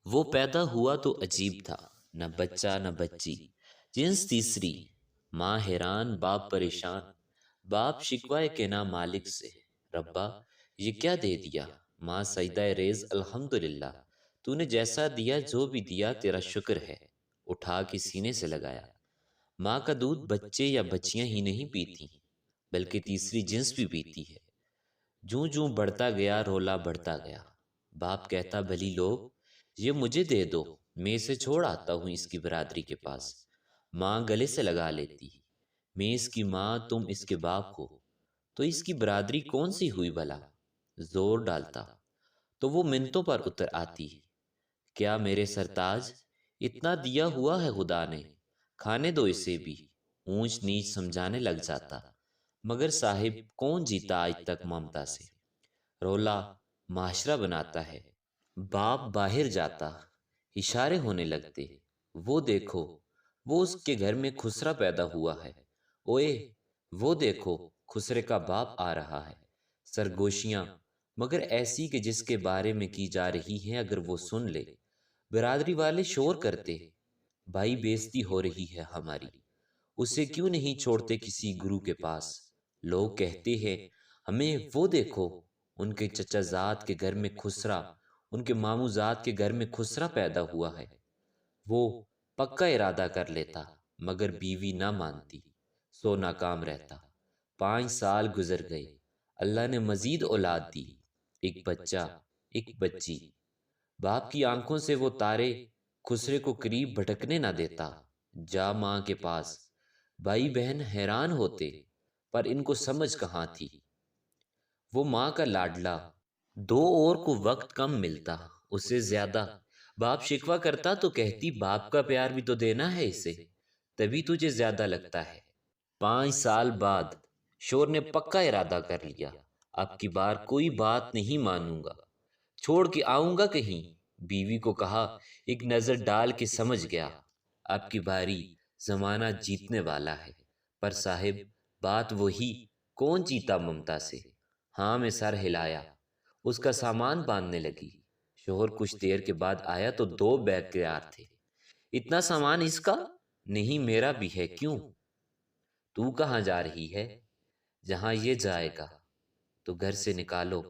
وہ پیدا ہوا تو عجیب تھا، نہ بچہ نہ بچی، جنس تیسری، ماں حیران باپ پریشان، باپ شکوائے کے نہ مالک سے، ربا یہ کیا دے دیا؟ ماں سجدہ ریز الحمدللہ، تو نے جیسا دیا جو بھی دیا تیرا شکر ہے، اٹھا کے سینے سے لگایا۔ ماں کا دودھ بچے یا بچیاں ہی نہیں پیتی بلکہ تیسری جنس بھی پیتی ہے۔ جوں جوں بڑھتا گیا رولا بڑھتا گیا، باپ کہتا بھلی لوگ یہ مجھے دے دو، میں اسے چھوڑ آتا ہوں اس کی برادری کے پاس۔ ماں گلے سے لگا لیتی، میں اس کی ماں تم اس کے باپ ہو، تو اس کی برادری کون سی ہوئی بھلا؟ زور ڈالتا تو وہ منتوں پر اتر آتی، کیا میرے سرتاج اتنا دیا ہوا ہے خدا نے، کھانے دو اسے بھی۔ اونچ نیچ سمجھانے لگ جاتا، مگر صاحب کون جیتا آج تک ممتا سے؟ رولا معاشرہ بناتا ہے، باپ باہر جاتا، اشارے ہونے لگتے، وہ دیکھو وہ اس کے گھر میں خسرا پیدا ہوا ہے، اوئے وہ دیکھو خسرے کا باپ آ رہا ہے۔ سرگوشیاں مگر ایسی کہ جس کے بارے میں کی جا رہی ہے اگر وہ سن لے، برادری والے شور کرتے، بھائی بیزتی ہو رہی ہے ہماری، اسے کیوں نہیں چھوڑتے کسی گرو کے پاس؟ لوگ کہتے ہیں ہمیں وہ دیکھو، ان کے چچا زاد کے گھر میں خسرا، ان کے ماموں زاد کے گھر میں خسرا پیدا ہوا ہے۔ وہ پکا ارادہ کر لیتا مگر بیوی نہ مانتی، سو ناکام رہتا۔ 5 سال گزر گئے، اللہ نے مزید اولاد دی، ایک بچہ ایک بچی۔ باپ کی آنکھوں سے وہ تارے خسرے کو قریب بھٹکنے نہ دیتا۔ جا ماں کے پاس، بھائی بہن حیران ہوتے، پر ان کو سمجھ کہاں تھی۔ وہ ماں کا لاڈلا، دو اور کو وقت کم ملتا، اسے زیادہ۔ باپ شکوہ کرتا تو کہتی باپ کا پیار بھی تو دینا ہے اسے، تبھی تجھے زیادہ لگتا ہے۔ 5 سال بعد شور نے پکا ارادہ کر لیا، اب کی بار کوئی بات نہیں مانوں گا، چھوڑ کے آؤں گا کہیں۔ بیوی کو کہا، ایک نظر ڈال کے سمجھ گیا، اب کی باری زمانہ جیتنے والا ہے۔ پر صاحب بات وہی، کون جیتا ممتا سے؟ ہاں میں سر ہلایا، اس کا سامان باندھنے لگی۔ شوہر کچھ دیر کے بعد آیا تو 2 بیگ تیار تھے۔ اتنا سامان اس کا؟ نہیں میرا بھی ہے، کیوں؟ تو کہاں جا رہی ہے؟ جہاں یہ جائے گا، تو گھر سے نکالو،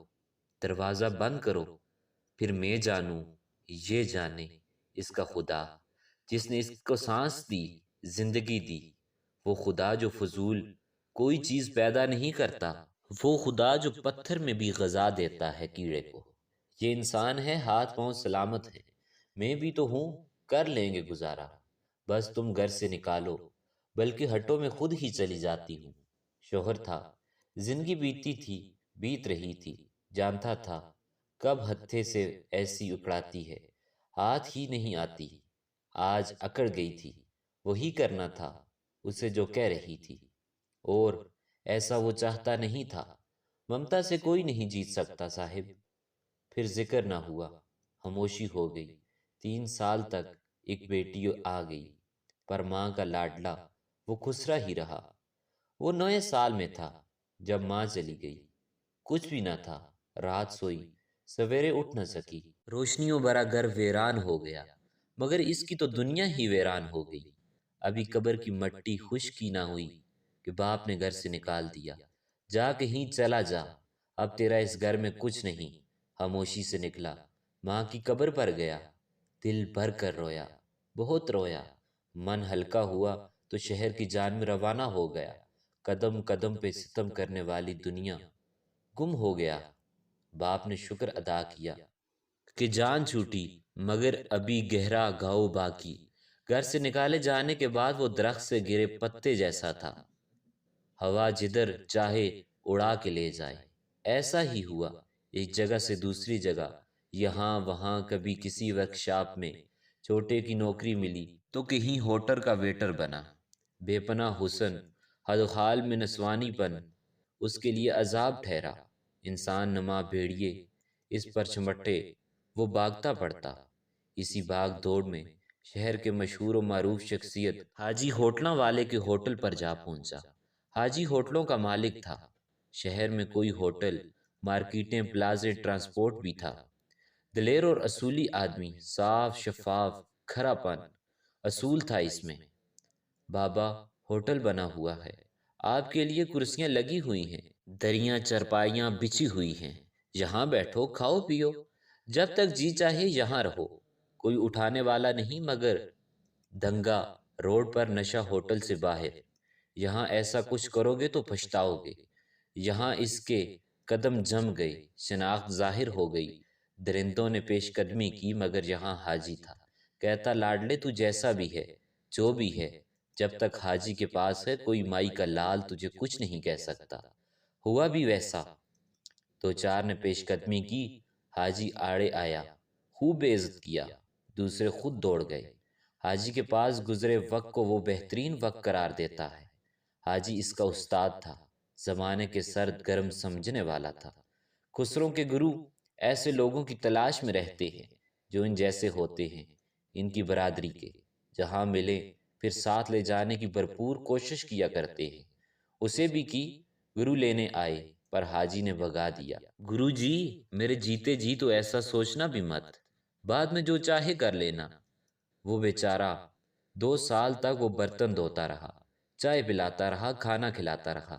دروازہ بند کرو، پھر میں جانوں یہ جانے اس کا خدا، جس نے اس کو سانس دی زندگی دی۔ وہ خدا جو فضول کوئی چیز پیدا نہیں کرتا، وہ خدا جو پتھر میں بھی غذا دیتا ہے کیڑے کو۔ یہ انسان ہے ہاتھ پاؤں سلامت ہے، میں بھی تو ہوں، کر لیں گے گزارا، بس تم گھر سے نکالو، بلکہ ہٹو میں خود ہی چلی جاتی ہوں۔ شوہر تھا، زندگی بیتی تھی، بیت رہی تھی، جانتا تھا کب ہتھے سے ایسی اکڑاتی ہے، ہاتھ ہی نہیں آتی۔ آج اکڑ گئی تھی، وہی کرنا تھا اسے جو کہہ رہی تھی، اور ایسا وہ چاہتا نہیں تھا۔ ممتا سے کوئی نہیں جیت سکتا صاحب۔ پھر ذکر نہ ہوا، خاموشی ہو گئی۔ 3 سال تک ایک بیٹی آ گئی، پر ماں کا لاڈلا وہ خسرا ہی رہا۔ وہ 9 سال میں تھا جب ماں چلی گئی، کچھ بھی نہ تھا، رات سوئی، سویرے اٹھ نہ سکی۔ روشنیوں بھرا گھر ویران ہو گیا، مگر اس کی تو دنیا ہی ویران ہو گئی۔ ابھی قبر کی مٹی خشک ہی نہ ہوئی کہ باپ نے گھر سے نکال دیا، جا کہیں چلا جا، اب تیرا اس گھر میں کچھ نہیں۔ خاموشی سے نکلا، ماں کی قبر پر گیا، دل بھر کر رویا، بہت رویا۔ من ہلکا ہوا تو شہر کی جانب روانہ ہو گیا۔ قدم قدم پہ ستم کرنے والی دنیا، گم ہو گیا۔ باپ نے شکر ادا کیا کہ جان چھوٹی، مگر ابھی گہرا گھاؤ باقی۔ گھر سے نکالے جانے کے بعد وہ درخت سے گرے پتے جیسا تھا، ہوا جدھر چاہے اڑا کے لے جائے۔ ایسا ہی ہوا، ایک جگہ سے دوسری جگہ، یہاں وہاں، کبھی کسی ورکشاپ میں چھوٹے کی نوکری ملی تو کہیں ہوٹل کا ویٹر بنا۔ بے پناہ حسن، حد و حال میں نسوانی پن اس کے لیے عذاب ٹھہرا۔ انسان نما بھیڑیے اس پر چمٹے وہ بھاگتا پڑتا۔ اسی بھاگ دوڑ میں شہر کے مشہور و معروف شخصیت حاجی ہوٹلاں والے کے ہوٹل پر جا پہنچا۔ حاجی ہوٹلوں کا مالک تھا۔ شہر میں کوئی ہوٹل، مارکیٹیں، پلازے، ٹرانسپورٹ بھی تھا۔ دلیر اور اصولی آدمی، صاف شفاف کھرا پن اصول تھا اس میں۔ بابا، ہوٹل بنا ہوا ہے، آپ کے لیے کرسیاں لگی ہوئی ہیں، دریاں چرپائیاں بچھی ہوئی ہیں، یہاں بیٹھو کھاؤ پیو، جب تک جی چاہے یہاں رہو، کوئی اٹھانے والا نہیں مگر دنگا روڈ پر نشہ ہوٹل سے باہر، یہاں ایسا کچھ کرو گے تو پچھتاؤ گے، یہاں اس کے قدم جم گئے، شناخت ظاہر ہو گئی، درندوں نے پیش قدمی کی مگر یہاں حاجی تھا، کہتا لاڈلے تو جیسا بھی ہے جو بھی ہے، جب تک حاجی کے پاس ہے کوئی مائی کا لال تجھے کچھ نہیں کہہ سکتا۔ ہوا بھی ویسا، دو چار نے پیش قدمی کی، حاجی آڑے آیا، خوب بے عزت کیا، دوسرے خود دوڑ گئے۔ حاجی کے پاس گزرے وقت کو وہ بہترین وقت قرار دیتا ہے۔ حاجی اس کا استاد تھا، زمانے کے سرد گرم سمجھنے والا تھا۔ خسروں کے گرو ایسے لوگوں کی تلاش میں رہتے ہیں جو ان جیسے ہوتے ہیں، ان کی برادری کے، جہاں ملے پھر ساتھ لے جانے کی بھرپور کوشش کیا کرتے ہیں۔ اسے بھی کی، گرو لینے آئے پر حاجی نے بھگا دیا۔ گرو جی، میرے جیتے جی تو ایسا سوچنا بھی مت، بعد میں جو چاہے کر لینا۔ وہ بیچارہ 2 سال تک وہ برتن دھوتا رہا، چائے پلاتا رہا، کھانا کھلاتا رہا۔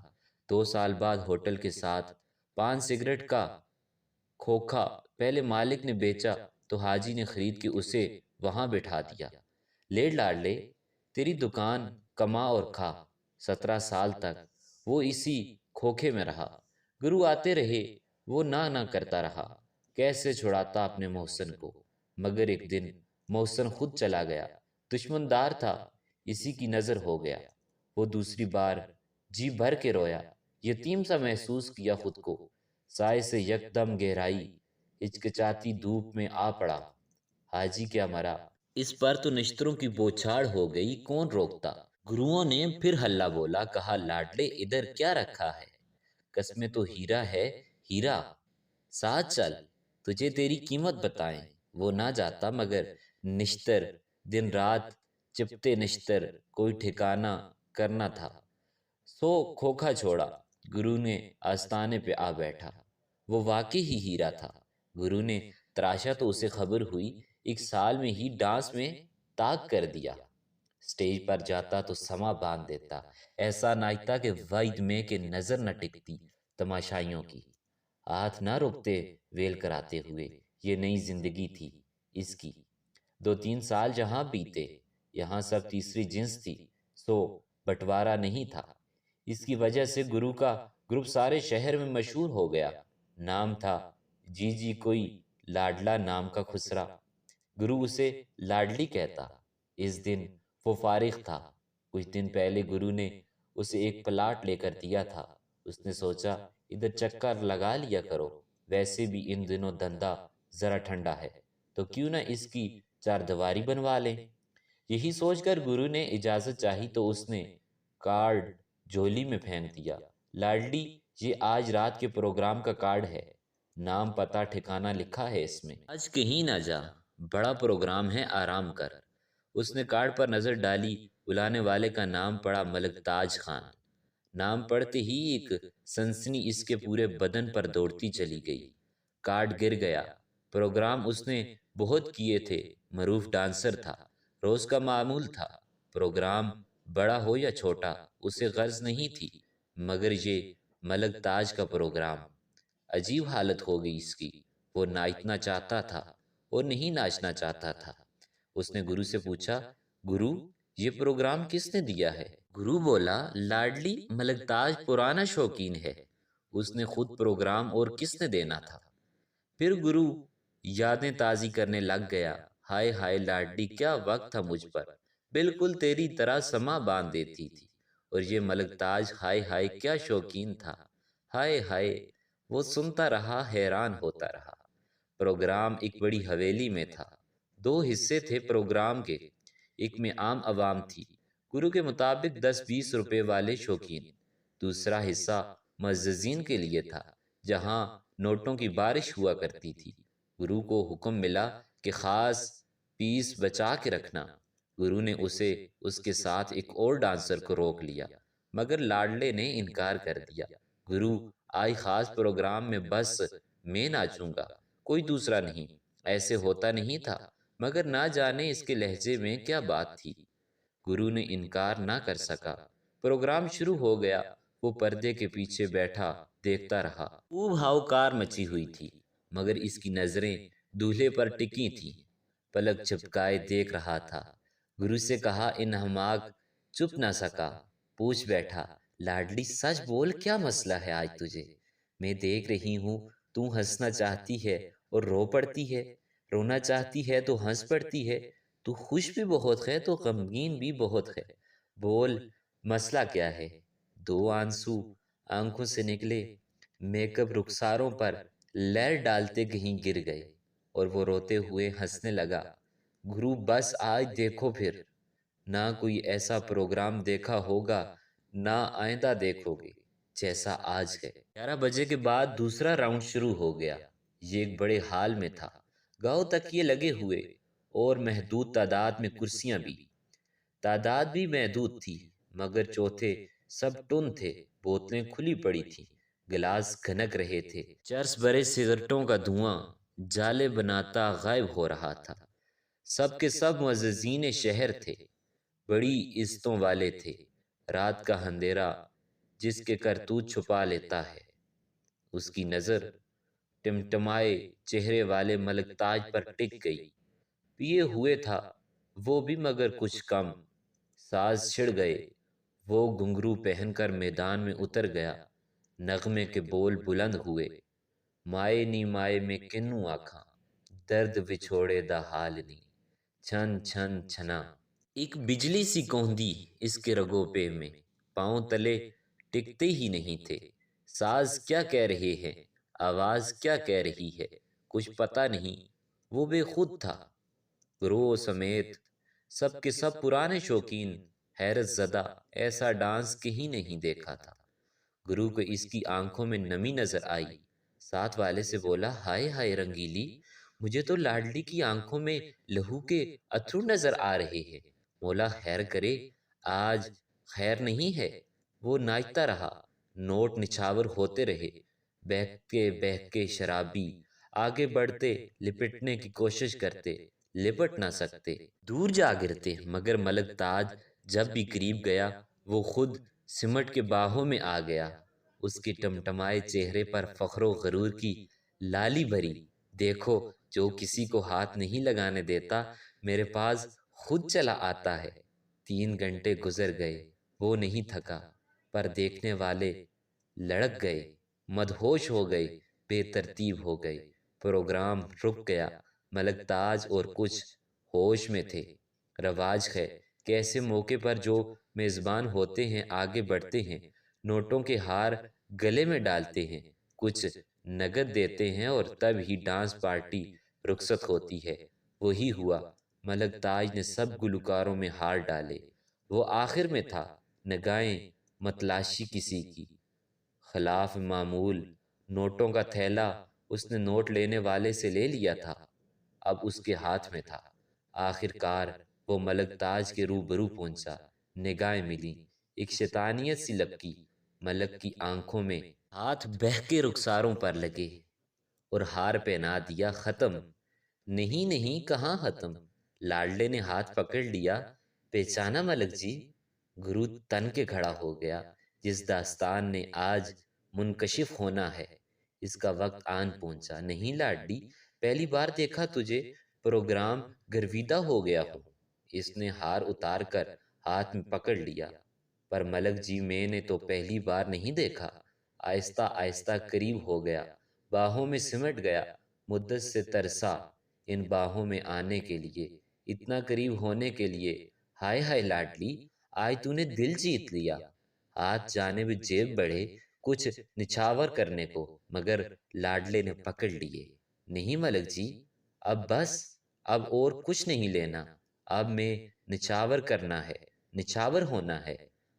2 سال بعد ہوٹل کے ساتھ پان سگریٹ کا کھوکھا پہلے مالک نے بیچا تو حاجی نے خرید کے اسے وہاں بٹھا دیا۔ لے لاڈلے، تیری دکان کما اور کھا۔ 17 سال تک وہ اسی کھوکھے میں رہا، گرو آتے رہے، وہ نہ کرتا رہا، کیسے چھڑاتا اپنے محسن کو، مگر ایک دن محسن خود چلا گیا، دشمن دار تھا، اسی کی نظر ہو گیا۔ وہ دوسری بار جی بھر کے رویا، یتیم سا محسوس کیا خود کو، سائے سے یکدم گہرائی، ہچکچاتی دھوپ میں آ پڑا۔ حاجی کیا مرا، اس پر تو نشتروں کی بوچھاڑ ہو گئی، کون روکتا۔ گروؤں نے پھر ہلہ بولا، کہا لاڈلے ادھر کیا رکھا ہے، قسمیں تو ہیرا ہے، ہیرا، ساتھ چل، تجھے تیری قیمت بتائیں۔ وہ نہ جاتا مگر نشتر، دن رات چپتے نشتر، کوئی ٹھکانہ کرنا تھا۔ سو کھوکھا چھوڑا، گرو نے آستانے پہ آ بیٹھا، وہ واقعی ہی ہیرا تھا۔ گرو نے تراشا تو اسے خبر ہوئی، 1 سال میں ہی ڈانس میں طاق کر دیا۔ سٹیج پر جاتا تو سما باندھ دیتا، ایسا ناچتا کہ وید میں کہ نظر نہ ٹکتی تماشائیوں کی، ہاتھ نہ روکتے ویل کراتے ہوئے۔ یہ نئی زندگی تھی اس کی۔ 2-3 سال جہاں بیتے، یہاں سب تیسری جنس تھی، سو بٹوارا نہیں تھا۔ اس کی وجہ سے گرو کا گروپ سارے شہر میں مشہور ہو گیا۔ نام تھا جی جی کوئی لاڈلا نام کا خسرا، گرو اسے لاڈلی کہتا۔ اس دن وہ فارغ تھا، کچھ دن پہلے گرو نے اسے ایک پلاٹ لے کر دیا تھا۔ اس نے سوچا ادھر چکر لگا لیا کرو، ویسے بھی ان دنوں دھندا ذرا ٹھنڈا ہے تو کیوں نہ اس کی 4 دیواری بنوا لیں۔ یہی سوچ کر گرو نے اجازت چاہی تو اس نے کارڈ جھولی میں پھینک دیا۔ لاڈلی، یہ آج رات کے پروگرام کا کارڈ ہے، نام پتہ ٹھکانہ لکھا ہے اس میں، آج کہیں نہ جا، بڑا پروگرام ہے، آرام کر۔ اس نے کارڈ پر نظر ڈالی، بلانے والے کا نام پڑا ملک تاج خان۔ نام پڑھتے ہی ایک سنسنی اس کے پورے بدن پر دوڑتی چلی گئی۔ کارڈ گر گیا۔ پروگرام اس نے بہت کیے تھے، معروف ڈانسر تھا، روز کا معمول تھا۔ پروگرام بڑا ہو یا چھوٹا اسے غرض نہیں تھی، مگر یہ ملک تاج کا پروگرام، عجیب حالت ہو گئی اس کی۔ وہ ناچنا چاہتا تھا اور نہیں ناچنا چاہتا تھا۔ اس نے گرو سے پوچھا، گرو یہ پروگرام کس نے دیا ہے؟ گرو بولا، لاڈلی ملک تاج پرانا شوقین ہے، اس نے خود پروگرام اور کس نے دینا تھا۔ پھر گرو یادیں تازی کرنے لگ گیا، ہائے ہائے لاڈلی کیا وقت تھا مجھ پر، بالکل تیری طرح سما باندھ دیتی تھی، اور یہ ملک تاج ہائے ہائے کیا شوقین تھا، ہائے ہائے۔ وہ سنتا رہا، حیران ہوتا رہا۔ پروگرام ایک بڑی حویلی میں تھا، 2 حصے تھے پروگرام کے، ایک میں عام عوام تھی، گرو کے مطابق 10-20 روپے والے شوقین، دوسرا حصہ معززین کے لیے تھا، جہاں نوٹوں کی بارش ہوا کرتی تھی۔ گرو کو حکم ملا کہ خاص پیس بچا کے رکھنا۔ گرو نے اسے اس کے ساتھ ایک اور ڈانسر کو روک لیا، مگر لاڈلے نے انکار کر دیا۔ گرو، آج خاص پروگرام میں بس میں ناچوں گا، کوئی دوسرا نہیں۔ ایسے ہوتا نہیں تھا، مگر نہ جانے اس کے لہجے میں کیا بات تھی۔ گرو نے انکار نہ کر سکا۔ پروگرام شروع ہو گیا۔ وہ پردے کے پیچھے بیٹھا دیکھتا رہا۔ خوب ہاؤکار مچی ہوئی تھی، مگر اس کی نظریں دولہے پر ٹکی تھیں۔ پلک جھپکائے دیکھ رہا تھا۔ گرو سے کہا، ان حماق چپ نہ سکا، پوچھ بیٹھا، لاڈلی سچ بول، کیا مسئلہ ہے آج تجھے؟ میں دیکھ رہی ہوں تو ہنسنا چاہتی ہے اور رو پڑتی ہے، رونا چاہتی ہے تو ہنس پڑتی ہے، تو خوش بھی بہت ہے تو غمگین بھی بہت ہے۔ بول، مسئلہ کیا ہے؟ دو آنسو آنکھوں سے نکلے، میک اپ رخساروں پر لہر ڈالتے کہیں گر گئے، اور وہ روتے ہوئے ہنسنے لگا۔ گرو، بس آج دیکھو پھر، نہ کوئی ایسا پروگرام دیکھا ہوگا، نہ آئندہ دیکھو گے جیسا آج ہے۔ 11 بجے کے بعد دوسرا راؤنڈ شروع ہو گیا۔ یہ ایک بڑے ہال میں تھا۔ گاؤں تک یہ لگے ہوئے اور محدود تعداد میں کرسیاں بھی۔ تعداد بھی محدود تھی، مگر چوتھے سب ٹن تھے، بوتلیں کھلی پڑی تھیں، گلاس گھنک رہے تھے، چرس بھرے سگریٹوں کا دھواں جالے بناتا غائب ہو رہا تھا۔ سب کے سب معززین شہر تھے، بڑی عزتوں والے تھے۔ رات کا اندھیرا جس کے کرتوت چھپا لیتا ہے، اس کی نظر ٹمٹمائے چہرے والے ملک تاج پر ٹک گئی۔ پیے ہوئے تھا وہ بھی، مگر کچھ کم۔ ساز چھڑ گئے، وہ گھنگرو پہن کر میدان میں اتر گیا۔ نغمے کے بول بلند ہوئے، مائے نی مائے میں کنوں آکھاں، درد وچھوڑے دا حال نی، چھن چھن چھنا۔ ایک بجلی سی کوندی اس کے رگوں پہ میں، پاؤں تلے ٹکتے ہی نہیں تھے۔ ساز کیا کہہ رہے ہیں، آواز کیا کہہ رہی ہے، کچھ پتہ نہیں۔ وہ بے خود تھا۔ گروہ سمیت سب کے سب پرانے شوقین حیرت زدہ، ایسا ڈانس کہیں نہیں دیکھا تھا۔ گرو کو اس کی آنکھوں میں نمی نظر آئی۔ ساتھ والے سے بولا، ہائے ہائے رنگیلی، مجھے تو لاڈلی کی آنکھوں میں لہو کے اتھرو نظر آ رہے ہیں۔ مولا خیر کرے، آج خیر نہیں ہے۔ وہ ناچتا رہا، نوٹ نچھاور ہوتے رہے۔ بہک کے شرابی آگے بڑھتے، لپٹنے کی کوشش کرتے، لپٹ نہ سکتے، دور جا گرتے، مگر ملک تاج جب بھی قریب گیا، وہ خود سمٹ کے باہوں میں آ گیا۔ اس کے ٹمٹمائے چہرے پر فخر و غرور کی لالی بھری۔ دیکھو، جو کسی کو ہاتھ نہیں لگانے دیتا، میرے پاس خود چلا آتا ہے۔ 3 گھنٹے گزر گئے، وہ نہیں تھکا، پر دیکھنے والے لڑک گئے، مدہوش ہو گئے، بے ترتیب ہو گئے۔ پروگرام رک گیا۔ ملک تاج اور کچھ ہوش میں تھے۔ رواج ہے کہ ایسے موقع پر جو میزبان ہوتے ہیں آگے بڑھتے ہیں، نوٹوں کے ہار گلے میں ڈالتے ہیں، کچھ نگد دیتے ہیں، اور تب ہی ڈانس پارٹی رخصت ہوتی ہے۔ وہی ہوا۔ ملک تاج نے سب گلوکاروں میں ہار ڈالے۔ وہ آخر میں تھا۔ نگاہیں متلاشی کسی کی، خلاف معمول۔ نوٹوں کا تھیلا اس نے نوٹ لینے والے سے لے لیا تھا، اب اس کے ہاتھ میں تھا۔ آخر کار وہ ملک تاج کے روبرو پہنچا۔ نگاہیں ملی، ایک شیطانیت سی لپکی ملک کی آنکھوں میں۔ ہاتھ بہکے رخساروں پر لگے اور ہار پہنا دیا۔ ختم؟ نہیں نہیں، کہاں ختم؟ لاڈلے نے ہاتھ پکڑ لیا۔ پہچانا ملک جی؟ گرو تن کے کھڑا ہو گیا۔ جس داستان نے آج منکشف ہونا ہے، اس کا وقت آن پہنچا۔ نہیں لاڈلی، پہلی بار دیکھا تجھے، پروگرام گرویدہ ہو گیا ہوں۔ اس نے ہار اتار کر ہاتھ میں پکڑ لیا۔ پر ملک جی، میں نے تو پہلی بار نہیں دیکھا۔ آہستہ آہستہ قریب ہو گیا، باہوں میں سمٹ گیا۔ مدت سے ترسا ان باہوں میں آنے کے لیے، اتنا قریب ہونے کے لیے۔ ہائے ہائے لاڈلی، آج تو نے دل جیت لیا۔ ہاتھ جانب جیب بڑھے کچھ نچھاور کرنے کو، مگر لاڈلے نے پکڑ لیے۔ نہیں ملک جی، اب بس، اب اور کچھ نہیں لینا، اب میں نچھاور کرنا ہے، نچھاور ہونا ہے۔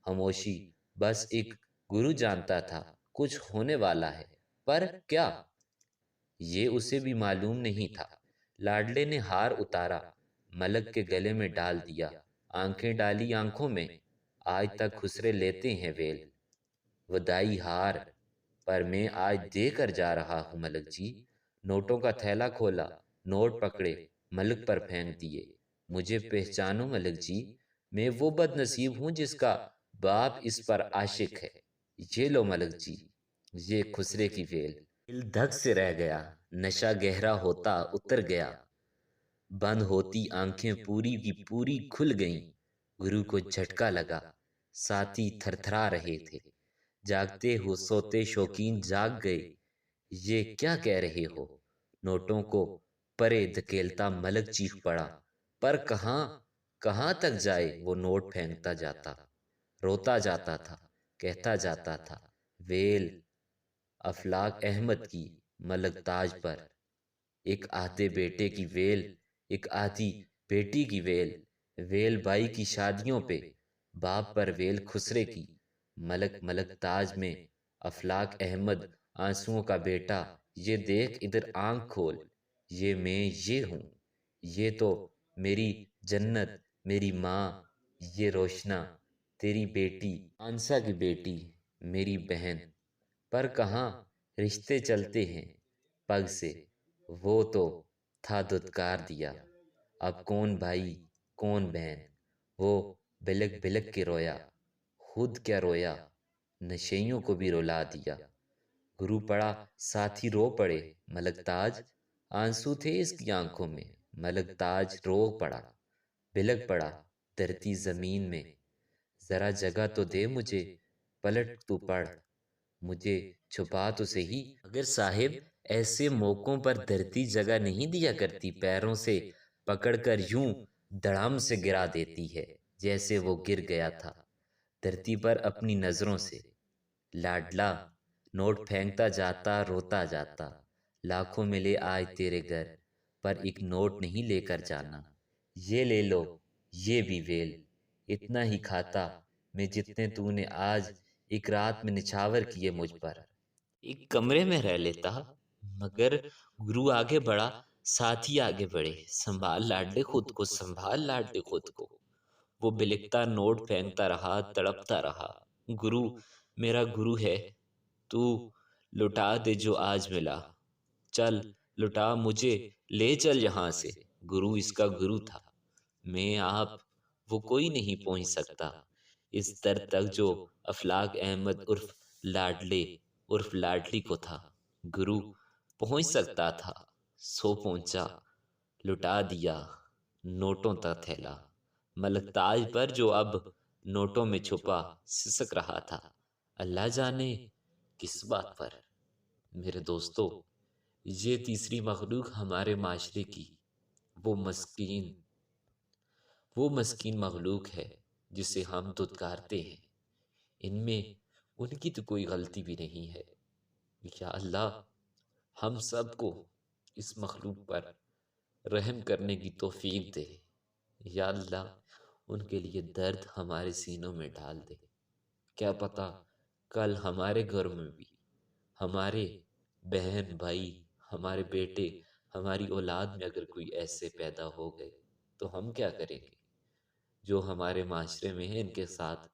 خاموشی۔ بس ایک گرو جانتا تھا کچھ ہونے والا ہے، پر کیا؟ یہ اسے بھی معلوم نہیں تھا۔ لاڈلے نے ہار اتارا، ملک کے گلے میں ڈال دیا، آنکھیں ڈالی آنکھوں میں۔ آج تک خسرے لیتے ہیں ویل، ودائی ہار، پر میں آج دے کر جا رہا ہوں ملک جی۔ نوٹوں کا تھیلا کھولا، نوٹ پکڑے ملک پر پھینک دیے۔ مجھے پہچانو ملک جی، میں وہ بد نصیب ہوں جس کا باپ اس پر عاشق ہے۔ یہ لو ملک جی، یہ خسرے کی ویل۔ دل دھک سے رہ گیا، نشہ گہرا ہوتا اتر گیا، بند ہوتی آنکھیں پوری کی پوری کھل گئیں۔ گرو کو جھٹکا لگا، ساتھی تھر تھرا رہے تھے۔ جاگتے ہو سوتے شوقین جاگ گئے، یہ کیا کہہ رہے ہو؟ نوٹوں کو پرے دھکیلتا ملک چیخ پڑا، پر کہاں کہاں تک جائے وہ نوٹ پھینکتا جاتا، روتا جاتا تھا، کہتا جاتا تھا، ویل افلاک احمد کی ملک تاج پر۔ ایک آدھے بیٹے کی ویل، ایک آدھی بیٹی کی ویل، ویل بائی کی شادیوں پہ، باپ پر ویل خسرے کی۔ ملک ملک تاج میں افلاک احمد آنسوؤں کا بیٹا، یہ دیکھ ادھر آنکھ کھول، یہ میں یہ ہوں، یہ تو میری جنت، میری ماں، یہ روشنا تیری بیٹی، آنسا کی بیٹی، میری بہن۔ پر کہاں رشتے چلتے ہیں پگ سے، وہ تو تھا دھتکار دیا۔ اب کون بھائی کون بہن، وہ بلک بلک کے رویا، خود کیا رویا، نشیوں کو بھی رلا دیا۔ گرو پڑا ساتھی رو پڑے، ملک تاج آنسو تھے اس کی آنکھوں میں۔ ملک تاج رو پڑا، بلک پڑا دھرتی زمین میں، ذرا جگہ تو دے مجھے، پلٹ تو پڑھ مجھے چھپا تو صحیح۔ مگر صاحب ایسے موقعوں پر دھرتی جگہ نہیں دیا کرتی، پیروں سے پکڑ کر یوں دڑام سے گرا دیتی ہے جیسے وہ گر گیا تھا دھرتی پر اپنی نظروں سے۔ لاڈلا نوٹ پھینکتا جاتا روتا جاتا، لاکھوں ملے آج تیرے گھر، پر ایک نوٹ نہیں لے کر جانا۔ یہ لے لو یہ بھی ویل، اتنا ہی کھاتا میں جتنے تو نے آج ایک رات میں نچھاور کیے مجھ پر۔ ایک کمرے میں رہ لیتا، مگر گرو آگے بڑھا، ساتھی آگے بڑھے، سنبھال لاڈلے خود کو، سنبھال لاڈلے خود کو۔ وہ بلکتا نوٹ پھینکتا رہا، تڑپتا رہا، گرو میرا گرو ہے، تو لٹا دے جو آج ملا، چل لٹا مجھے لے چل یہاں سے۔ گرو اس کا گرو تھا، میں آپ وہ کوئی نہیں پہنچ سکتا اس در تک جو افلاک احمد عرف لاڈلے عرف لاڈلی کو تھا۔ گرو پہنچ سکتا تھا، سو پہنچا، لٹا دیا نوٹوں کا تھیلا ملک تاج پر جو اب نوٹوں میں چھپا سسک رہا تھا، اللہ جانے کس بات پر۔ میرے دوستو، یہ تیسری مخلوق ہمارے معاشرے کی وہ مسکین مخلوق ہے جسے ہم دھتکارتے ہیں۔ ان میں ان کی تو کوئی غلطی بھی نہیں ہے۔ یا اللہ ہم سب کو اس مخلوق پر رحم کرنے کی توفیق دے۔ یا اللہ ان کے لیے درد ہمارے سینوں میں ڈال دے۔ کیا پتا کل ہمارے گھر میں بھی ہمارے بہن بھائی، ہمارے بیٹے، ہماری اولاد میں اگر کوئی ایسے پیدا ہو گئے تو ہم کیا کریں گے؟ جو ہمارے معاشرے میں ہیں ان کے ساتھ